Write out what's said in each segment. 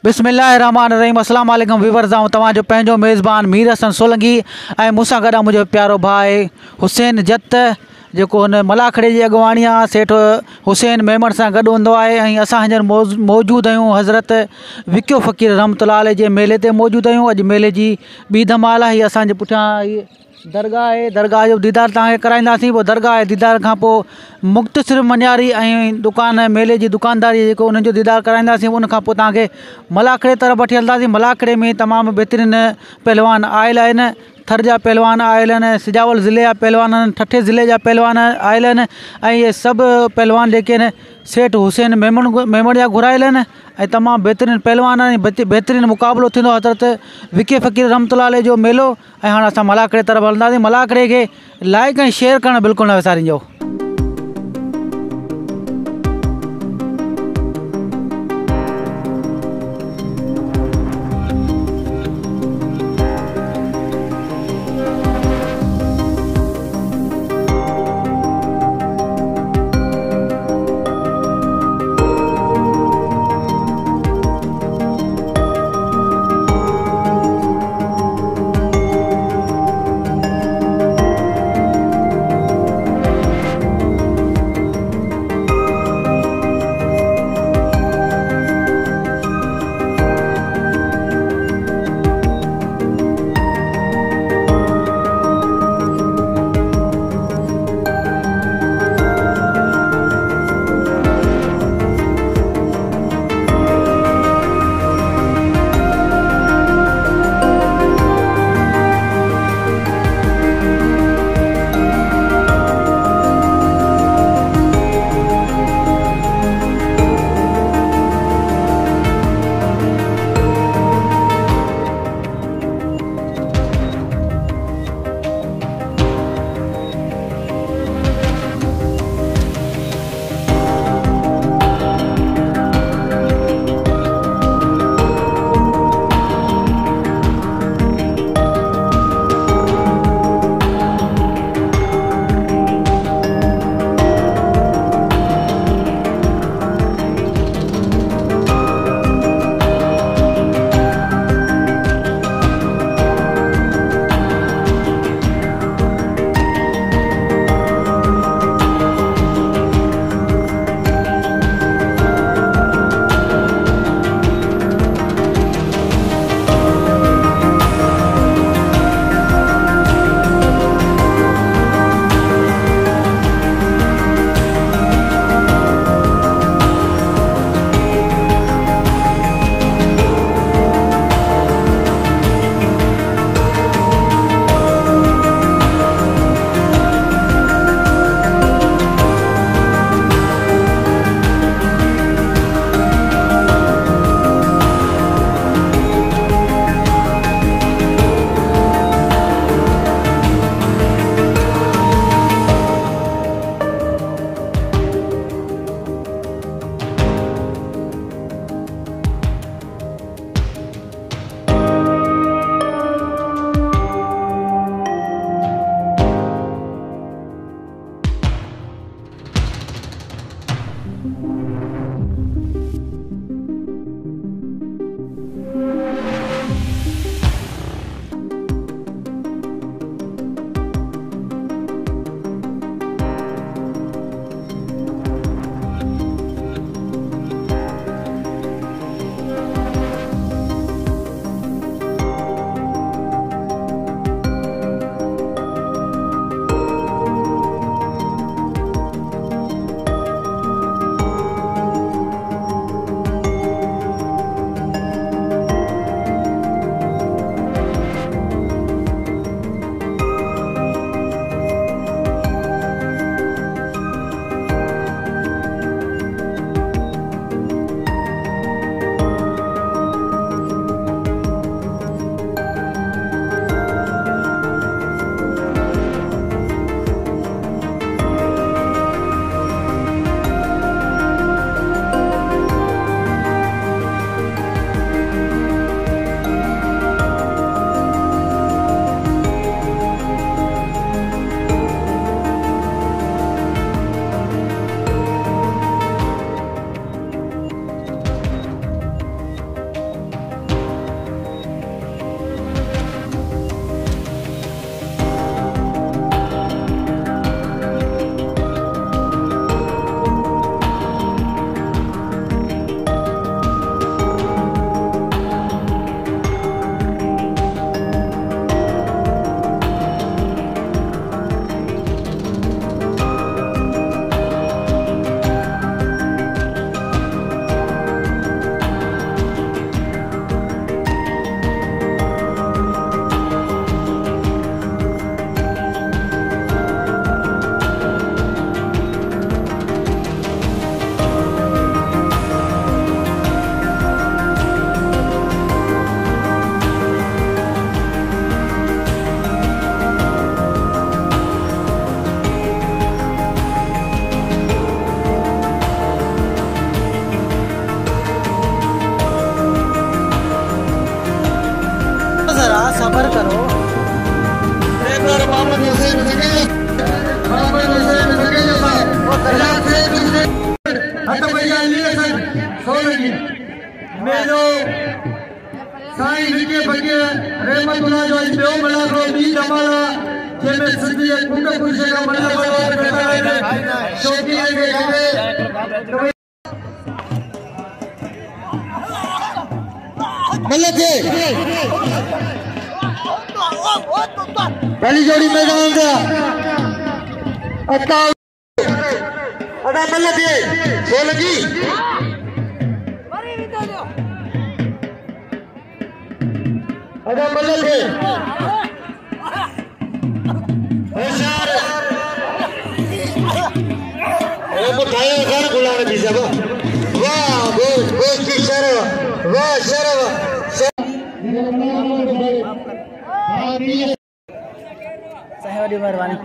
बिस्मिल्लाहिर्रहमानिर्रहीम। अस्सलाम वालेकुम व्यूअर्स। तव्हांजो पंहिंजो मेज़बान मीर हसन सोलंकी ऐं मूंसां गॾु मुंहिंजो प्यारो भाई हुसैन जत जेको हुन मलाखड़े जी अॻुवाणी आहे। सेठ हुसैन मेमण सां गॾु हूंदो आहे ऐं असां हींअर मौजूदु आहियूं हज़रत विक्यो फ़क़ीर रहमतुल्लाह जे मेले ते मौजूदु आहियूं। अॼु मेले जी ॿी धमाल आहे। असांजे पुठियां हीअ दरगाह आहे। दरगाह जो दीदार तव्हांखे कराईंदासीं। पोइ दरगाह जे दीदार खां पोइ मुख़्तसिर मनियारी ऐं दुकान मेले जी दुकानदारी जेको उन्हनि जो दीदार कराईंदासीं। उनखां पोइ तव्हांखे मलाखड़े तरफ़ वठी हलंदासीं। मलाखड़े में तमामु बहितरीनु पहलवान आयल आहिनि। थर जा पहलवान आयल आहिनि, सिजावल ज़िले जा पहलवान आहिनि, ठठे ज़िले जा पहलवान आयल आहिनि ऐं इहे सभु पहलवान जेके आहिनि सेठ हुसैन मेमण जा घुरायल आहिनि ऐं तमामु बहितरीनु पहलवान आहिनि। बहितरीनु मुक़ाबिलो थींदो हज़रत विक्य फ़क़ीर रहमतुल्लाह जो मेलो। ऐं हाणे असां मलाखड़े तरफ़ हलंदासीं। मलाखड़े खे लाइक ऐं शेयर करणु बिल्कुलु न विसारींजो। करो मोहम्मद हुसैन मेरो साईं विक्यो फकीर रहमतुल्लाह जो ॿियो मलाखड़ो ॿी धमाला जंहिंमें सिंधी कुंड पुरुष खां शौक़ीन खे पहली जोड़ी मैदान का अदा मल्ल सो लगी अदा मल्ल साईं वॾी महिरबानी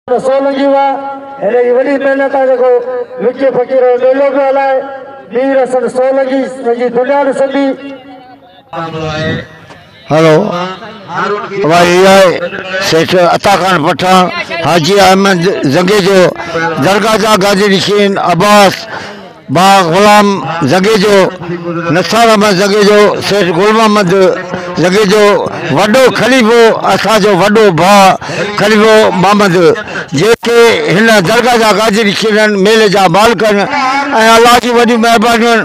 सोलंगी हुआ वॾी महिनत आहे जेको विक्यो फ़क़ीर मेलो पियो हलाए वीर हसन सोलंगी पंहिंजी दुनिया ॾिसंदी हेलो भाई सेठ अता खान पठान हाजी अहमद जंगे जो दरगाह जा गाजी निशीन अब्बास बा गुलाम जंगे जो नसार अहमद जंगे जो सेठ गुल मोहम्मद जंगे जो वॾो खलीफ़ो असांजो वॾो भाउ खलीफ़ो मोहम्मद जेके हिन दरगाह जा गाजी निशीन मेले जा मालिक आहिनि ऐं अलाह जी वॾियूं महिरबानियूं आहिनि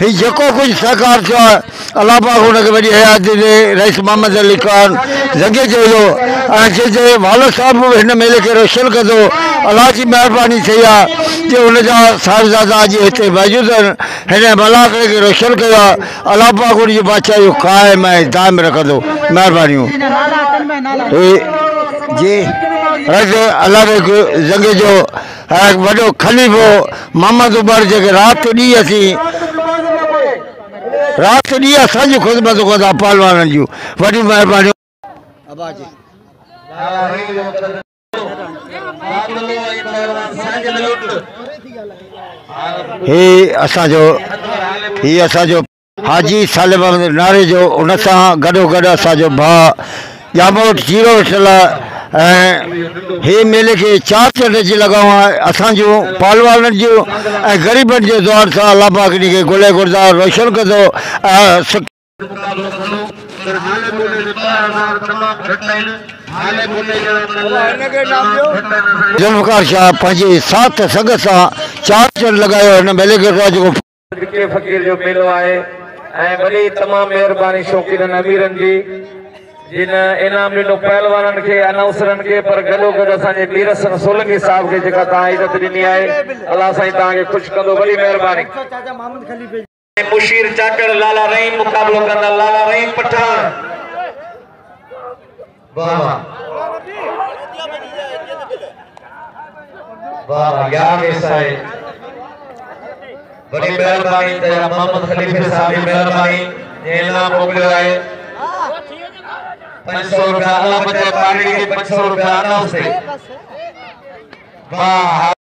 हीउ जेको कुझु सहकार थियो आहे अलाह पाक हुनखे वॾी हयात ॾे रईस मोहम्मद अली ख़ान जंगे जो हुयो ऐं जंहिंजे वालो साहिब हिन मेले खे रोशन कंदो अलाह जी महिरबानी थी आहे जो हुनजा साहिबज़ादा अॼु हिते मौजूदु आहिनि हिन मलाखड़े खे रोशन कयो आहे अलाह पाक हुनजी बादशाही क़ाइमु ऐं दाइम रखंदो महिरबानियूं जी अलाह जंगे जो वॾो खलीफ़ो मोहम्मद उमर जेके राति ॾींहुं असांजी ख़िदमतूं कंदा पहलवाननि जूं वॾियूं महिरबानियूं ही असांजो हाजी सालिम अहमद नारे जो उन सां गॾोगॾु असांजो भाउ ॼामोट जीरो वठल ऐं हे मेले खे चार चंड जी लॻाऊं आहे असांजूं पहलवाननि जूं ऐं ग़रीबनि जे द्वार सां अलाह पाक खे ॻोल्हे गुरदार रोशन कंदो ज़ुल्फ़कार शाह पंहिंजी साथ संग सां चार चंड लॻायो हिन मेले खे जेको विक्यो फ़क़ीर जो मेलो आहे ऐं वॾी तमामु महिरबानी शौक़ीननि अमीरनि जी जिन इनाम ॾिनो पहलवाननि खे अनाउंसरनि खे पर गॾोगॾु असांजे वीर हसन सोलंगी साहिब खे जेका तव्हां इज़त ॾिनी आहे अलाह साईं तव्हांखे ख़ुशि कंदो वॾी महिरबानी मुशीर चाकर लाला रहीम मुक़ाबिलो कंदा लाला रहीम पठान वाह वाह यार साईं बड़ी मेहरबानी तेरा मोहम्मद खलीफे साहब की मेहरबानी ये इनाम मोकिलियो आहे 500 रुपया अलाह बचे पार्टी के 500 रुपया अनाउंस वाह।